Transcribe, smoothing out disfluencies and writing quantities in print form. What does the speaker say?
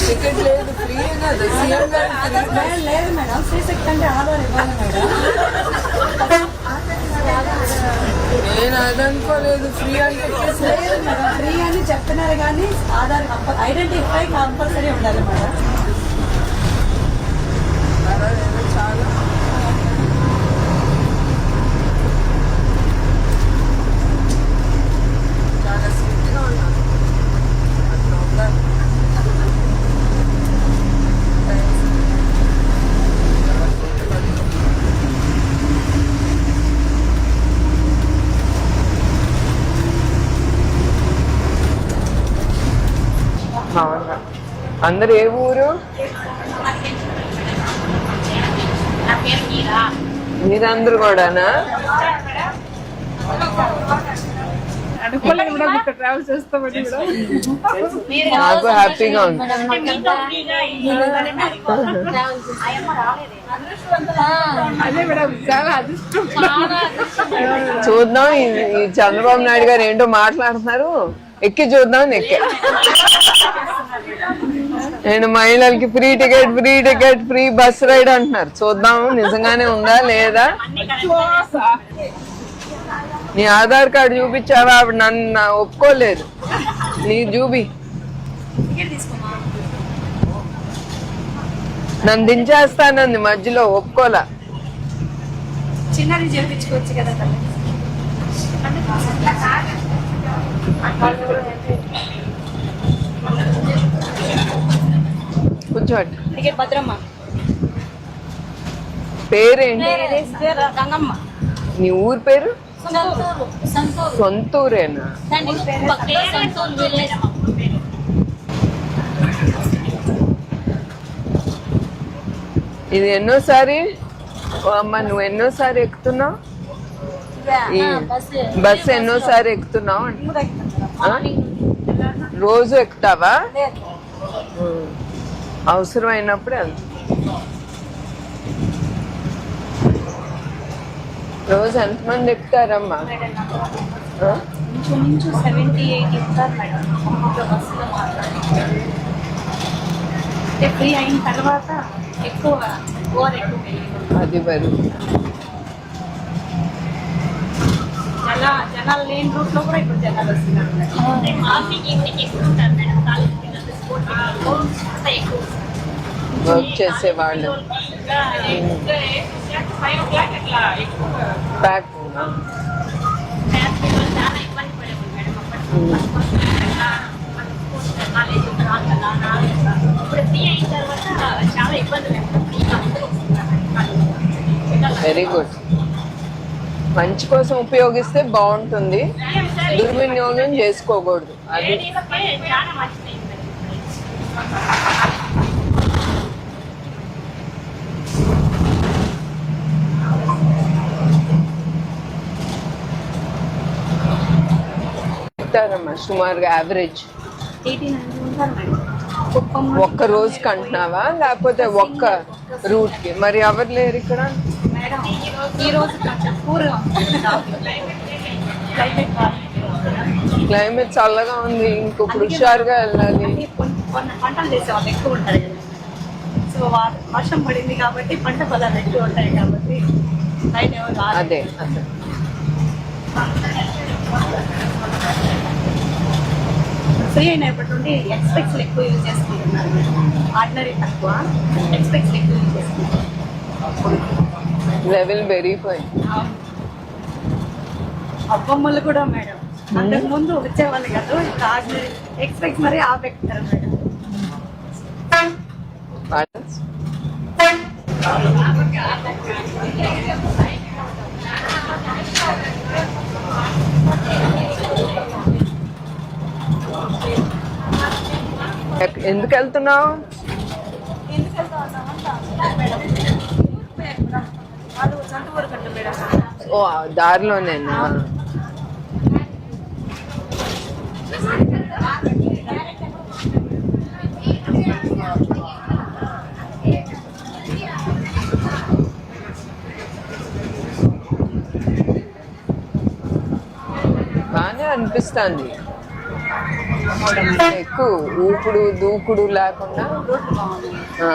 Ticket లేదు, free కదా CM గారు. లేదు మేడం, ఫ్రీ సెక్ట్ అంటే ఆధార్ ఇవ్వాలి మేడం. నేను అదనుకోలేదు, ఫ్రీ అంటే లేదు మేడం, ఫ్రీ అని చెప్తున్నారు కానీ ఆధార్ ఐడెంటిఫై కంపల్సరీ ఉండాలి మేడం. చాలా చాలా స్ట్రిక్ట్గా ఉన్నాను. అట్లా ఉండాలి. అవునా, అందరు ఏ ఊరు? మీరందరూ కూడానా? నాకు హ్యాపీగా ఉంది. చూద్దాం, ఈ చంద్రబాబు నాయుడు గారు ఏంటో మాట్లాడుతున్నారు, ఎక్కి చూద్దాం. ఎక్కే నేను మహిళలకి free ticket free bus ride అంటున్నారు. చూద్దాం నిజంగానే ఉందా లేదా. నీ ఆధార్ కార్డు చూపించావా? ఆవిడ నన్ను ఒప్పుకోలేదు. నీ చూపి. నన్ను దించేస్తానంది మధ్యలో, ఒప్పుకోలా. చిన్నది చేయించుకోవచ్చు కదా. కూర్చోండి. టికెట్ భద్రమ్మ. పేరేంటి? గంగమ్మ. నీ ఊరు పేరు? సొంతూరేనా? ఇది ఎన్నోసారి అమ్మ, నువ్వు ఎన్నోసారి ఎక్కుతున్నావు? ఈ బస్సు ఎన్నోసారి ఎక్కుతున్నావు? రోజు ఎక్కుతావా? అవసరం అయినప్పుడే వెళ్తా. రోజు ఎంతమంది ఎక్కుతారమ్మా? ఫ్రీ అయిన తర్వాత ఎక్కువ అది మరి జనాలు లేని రూట్ లో కూడా ఇప్పుడు జనాలు వస్తున్నారు. వర్క్ చేసే వాళ్ళు ప్యాక్. Very good. మంచి కోసం ఉపయోగిస్తే బాగుంటుంది, దుర్వినియోగం చేసుకోకూడదు. అది చెప్తారమ్మా సుమారుగా యావరేజ్. ఒక్క రోజుకి అంటున్నావా లేకపోతే ఒక్క రూట్ కి? మరి ఎవరు లేరు ఇక్కడ? క్లైమేట్ చల్లగా ఉంది, ఇంకొకరు హుషారుగా వెళ్ళాలి. పంటలు చేసేవాళ్ళు ఎక్కువ ఉంటారు కదా, సో వర్షం పడింది కాబట్టి పంట పొలాలు ఎక్కువ ఉంటాయి కాబట్టి అదే అదే. ఫ్రీ అయినప్పటి నుండి ఎక్స్పెక్ట్స్ ఎక్కువ యూజ్ చేసుకుంటున్నారు, ఆర్డినరీ తక్కువ, ఎక్స్పెక్ట్స్ ఎక్కువ యూజ్ చేసుకుంటున్నారు. లెవెల్ పెరిగిపోయింది. అబ్బమ్మలు కూడా మేడం అంతకు ముందు వచ్చేవాళ్ళు కాదు, ఇప్పుడు ఆర్డినరీ ఎక్స్పెక్ట్స్ మరీ ఆపెక్తారు మేడం. ఎందుకు వెళ్తున్నావు? ఓ దారిలోనేనా? బానే అనిపిస్తుంది. ఎక్కువ ఊపుడు దూకుడు లేకుండా రోడ్లు బాగున్నాయి. ఆ.